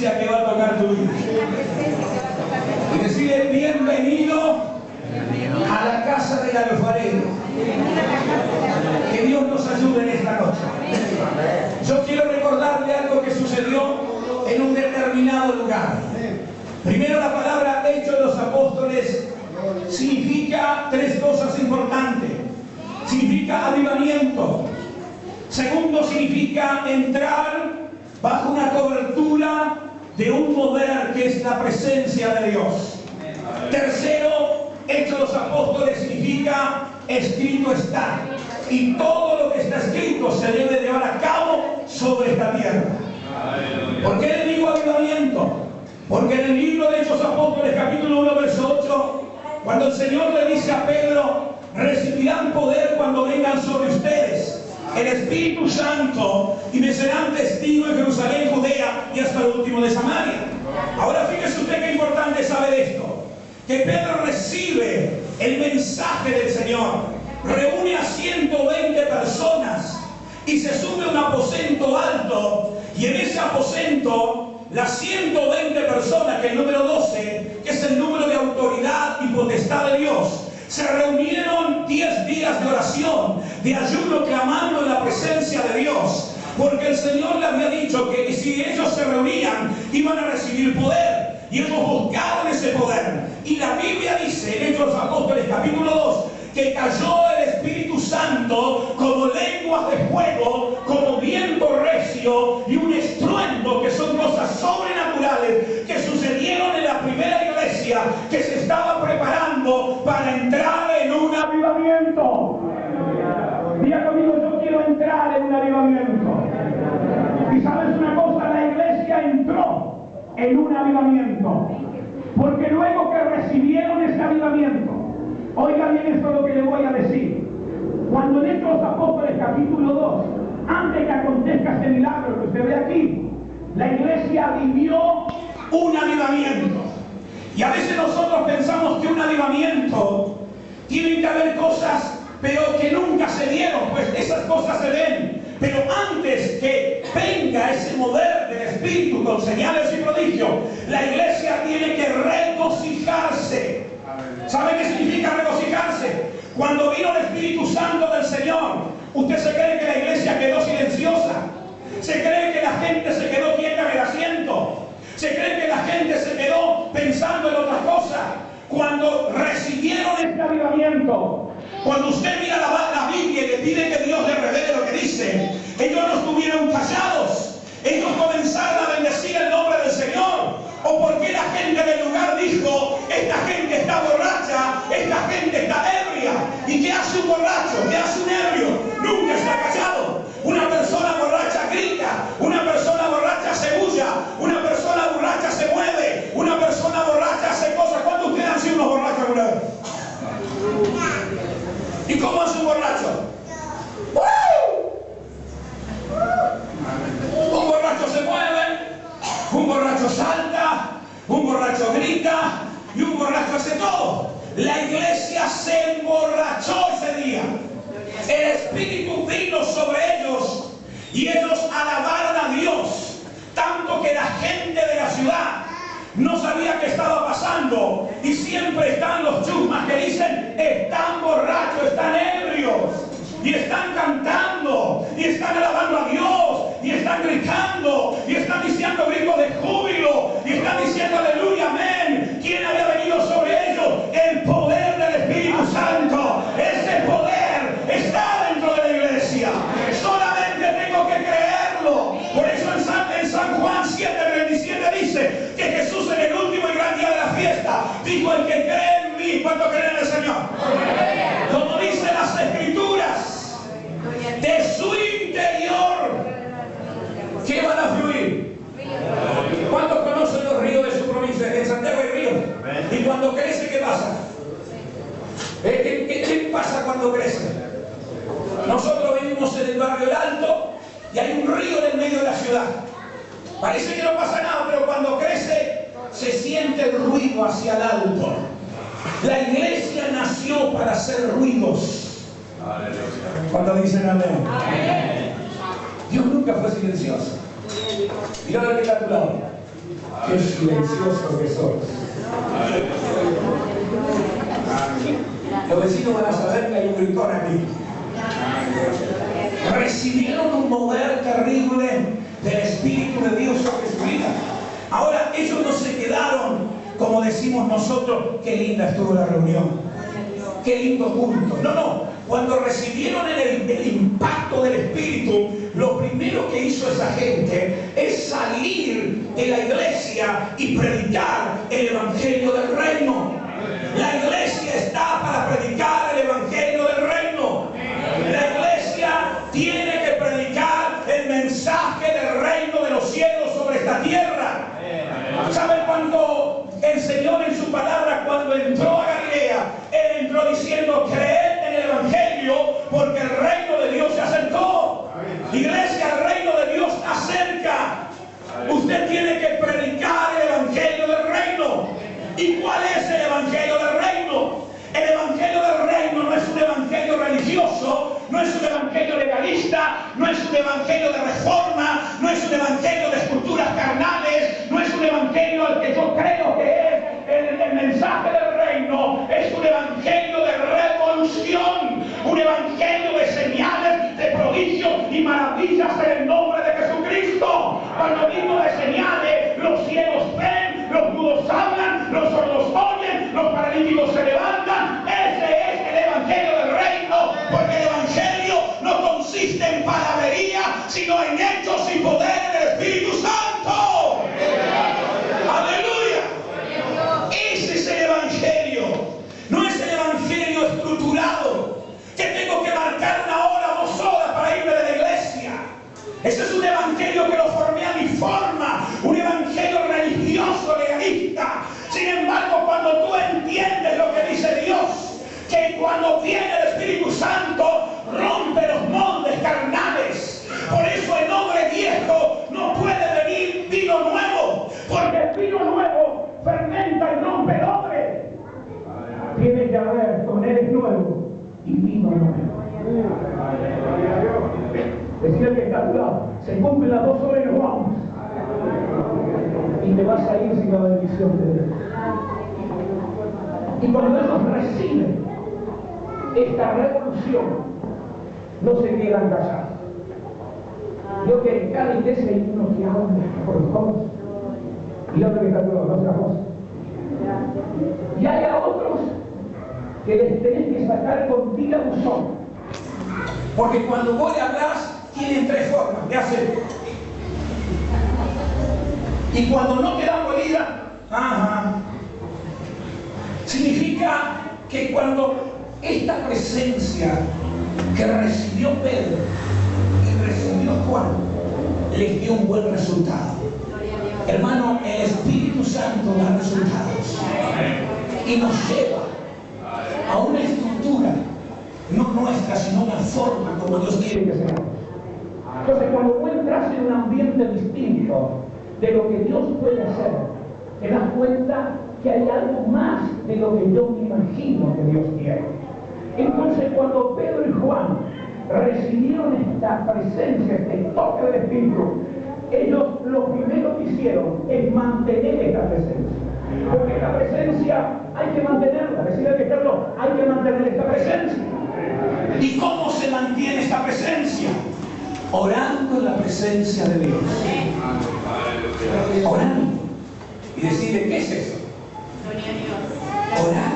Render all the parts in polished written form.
presencia que va a tocar tu vida. Y decirle bienvenido a la casa del alfarero. Que Dios nos ayude en esta noche. Yo quiero recordarle algo que sucedió en un determinado lugar. Primero, la palabra Hechos de los Apóstoles significa tres cosas importantes. Significa avivamiento. Segundo, significa entrar bajo una cobertura de un poder que es la presencia de Dios. Tercero, Hechos de los Apóstoles significa escrito está. Y todo lo que está escrito se debe llevar a cabo sobre esta tierra. ¿Por qué le digo avivamiento? Porque en el libro de Hechos Apóstoles, capítulo 1, verso 8, cuando el Señor le dice a Pedro, recibirán poder cuando vengan sobre ustedes el Espíritu Santo y me serán testigos en Jerusalén, Judea y hasta el último de Samaria. Ahora fíjese usted qué importante saber esto, que Pedro recibe el mensaje del Señor, reúne a 120 personas y se sube a un aposento alto, y en ese aposento las 120 personas, que es el número 12, que es el número de autoridad y potestad de Dios, se reunieron 10 días de oración, de ayuno, clamando en la presencia de Dios, porque el Señor le había dicho que si ellos se reunían iban a recibir poder, y ellos buscaron ese poder. Y la Biblia dice en Hechos de los Apóstoles capítulo 2 que cayó el Espíritu Santo como lenguas de fuego, como viento recio y un estruendo, que son cosas sobrenaturales que sucedieron en la primera iglesia que se estaba preparando para entrar en un avivamiento. Diga conmigo, yo quiero entrar en un avivamiento. Y sabes una cosa, la iglesia entró en un avivamiento, porque luego que recibieron ese avivamiento, oiga bien esto lo que le voy a decir. Cuando en Hechos Apóstoles capítulo 2, antes que acontezca este milagro que usted ve aquí, la iglesia vivió un avivamiento. Y a veces nosotros pensamos que un avivamiento tiene que haber cosas, pero que nunca se dieron, pues esas cosas se ven. Pero antes que venga ese mover del Espíritu con señales y prodigios, la iglesia tiene que regocijarse. ¿Sabe qué significa regocijarse? Cuando vino el Espíritu Santo del Señor, ¿usted se cree que la iglesia quedó silenciosa? ¿Se cree que la gente se quedó quieta en el asiento? ¿Se cree que la gente se quedó pensando en otras cosas? Cuando recibieron este avivamiento, cuando usted mira la Biblia y le pide que Dios le revele lo que dice, ellos no estuvieron callados. Ellos comenzaron a bendecir el nombre del Señor. ¿O por qué la gente del lugar dijo, esta gente está borracha, esta gente está ebria? ¿Y qué hace un borracho? ¿Qué hace un ebrio? Nunca está callado. Una persona borracha grita, una persona borracha se bulla, una persona borracha se mueve, una persona borracha hace cosas. ¿Cuántos de ustedes han sido unos borrachos alguna vez? ¿Y cómo hace un borracho? Un borracho se mueve, un borracho salta, un borracho grita y un borracho hace todo. La iglesia se emborrachó ese día. El Espíritu vino sobre ellos y ellos alabaron a Dios, tanto que la gente de la ciudad no sabía qué estaba pasando, y siempre están los chusmas que dicen, están borrachos, están ebrios, y están cantando, y están alabando a Dios, y están gritando, y están diciendo gritos de júbilo, y están diciendo aleluya, amén. ¿Quién había venido sobre ellos? El poder del Espíritu Santo. Ese poder está dentro de la iglesia. Solamente tengo que creerlo. Por eso en San Juan 7:37 dice que Jesús en el último y gran día de la fiesta dijo, el que cree en mí, ¿cuánto creen en el Señor? Como dicen las Escrituras, de su interior, ¿qué van a fluir? ¿Cuántos conocen los ríos de su provincia? En Santiago hay ríos. Y cuando crece, ¿qué pasa? ¿Qué pasa cuando crece? Nosotros vivimos en el barrio El Alto y hay un río en el medio de la ciudad. Parece que no pasa nada, pero cuando crece se siente el ruido hacia el alto. La iglesia nació para hacer ruidos. ¿Cuántos dicen amén? Dios nunca fue silencioso. Mira lo que está a tu lado. Qué silencioso que sos. Los vecinos van a saber que hay un gritón aquí. Recibieron un mover terrible del Espíritu de Dios sobre su vida. Ahora, ellos no se quedaron, como decimos nosotros, qué linda estuvo la reunión, qué lindo culto. No, no. Cuando recibieron el impacto del Espíritu, lo primero que hizo esa gente es salir de la iglesia y predicar el Evangelio del Reino. La iglesia está para predicar el Evangelio del Reino. La iglesia tiene que predicar el mensaje del reino de los cielos sobre esta tierra. ¿Saben cuando el Señor en su palabra, cuando entró a Galilea, Él entró diciendo: creed en el Evangelio, porque el reino de Dios se acercó? Iglesia, el reino de Dios acerca. Usted tiene que predicar el Evangelio del reino. ¿Y cuál es el Evangelio del reino? El Evangelio del reino no es un evangelio religioso, no es un evangelio legalista, no es un evangelio de reforma, no es un evangelio de esculturas carnales, no es un evangelio al que yo creo que es el mensaje del reino. Es un evangelio de revolución, un evangelio de señales, de prodigios y maravillas en el nombre de Jesucristo. Cuando digo de señales, los ciegos ven, los mudos hablan, los sordos oyen, los paralíticos se levantan. Ese es el evangelio del reino, porque el evangelio no consiste en palabrería, sino en hechos y poder del Espíritu Santo. ¡Aleluya! Ese es el evangelio. No es el evangelio estructurado, que tengo que marcar 1 hora, 2 horas para irme de la iglesia. Ese es un evangelio que lo formé a mi forma, un evangelio religioso, legalista. Sin embargo, cuando tú entiendes lo que dice Dios, que cuando viene el Espíritu Santo rompe los moldes carnales. Por eso el hombre viejo no puede venir vino nuevo, porque el vino nuevo fermenta y rompe el hombre. Tiene que haber tonel nuevo y vino nuevo. Decía el que está a tu lado: se cumplen las 2 horas y nos vamos. Y te vas a ir sin la bendición de Dios. Y cuando ellos reciben esta revolución, no se quedan callados. Yo que en cada iglesia hay unos que hablan por los codos y otros que están por los otra cosa. Y hay a otros que les tenés que sacar con tira buzón. Porque cuando vos le hablas, tienen 3 formas de hacer. Y cuando no te dan bolilla, significa que cuando esta presencia que recibió Pedro y recibió Juan les dio un buen resultado. Hermano, el Espíritu Santo da resultados y nos lleva a una estructura, no nuestra, sino una forma como Dios quiere que seamos. Entonces, cuando tú entras en un ambiente distinto de lo que Dios puede hacer, te das cuenta que hay algo más de lo que yo me imagino que Dios quiere. Entonces, cuando Pedro y Juan recibieron esta presencia, este toque del Espíritu, ellos lo primero que hicieron es mantener esta presencia. Porque esta presencia hay que mantenerla. Decía que Carlos, hay que mantener esta presencia. ¿Y cómo se mantiene esta presencia? Orando en la presencia de Dios. Orando. Y decirle, ¿qué es eso? Orar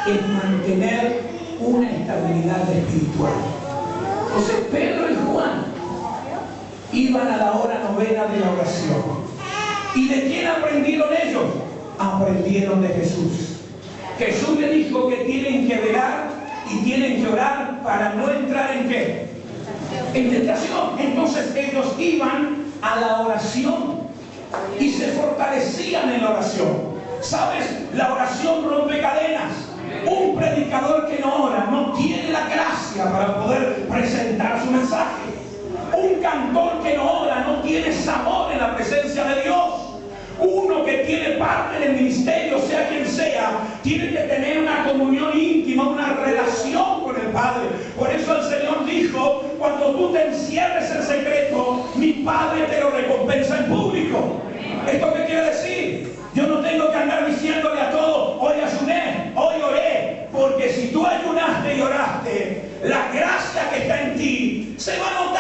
es mantener una estabilidad espiritual. Entonces Pedro y Juan iban a la hora 9 de la oración. ¿Y de quién aprendieron ellos? Aprendieron de Jesús. Jesús le dijo que tienen que velar y tienen que orar para no entrar en ¿qué? En tentación. Entonces ellos iban a la oración y se fortalecían en la oración. ¿Sabes? La oración rompe cadenas. Un predicador que no ora no tiene la gracia para poder presentar su mensaje. Un cantor que no ora no tiene sabor en la presencia de Dios. Uno que tiene parte del ministerio, sea quien sea, tiene que tener una comunión íntima, una relación con el Padre. Por eso el Señor dijo, cuando tú te encierres en secreto, mi Padre te lo recompensa en público. ¿Esto qué quiere se van a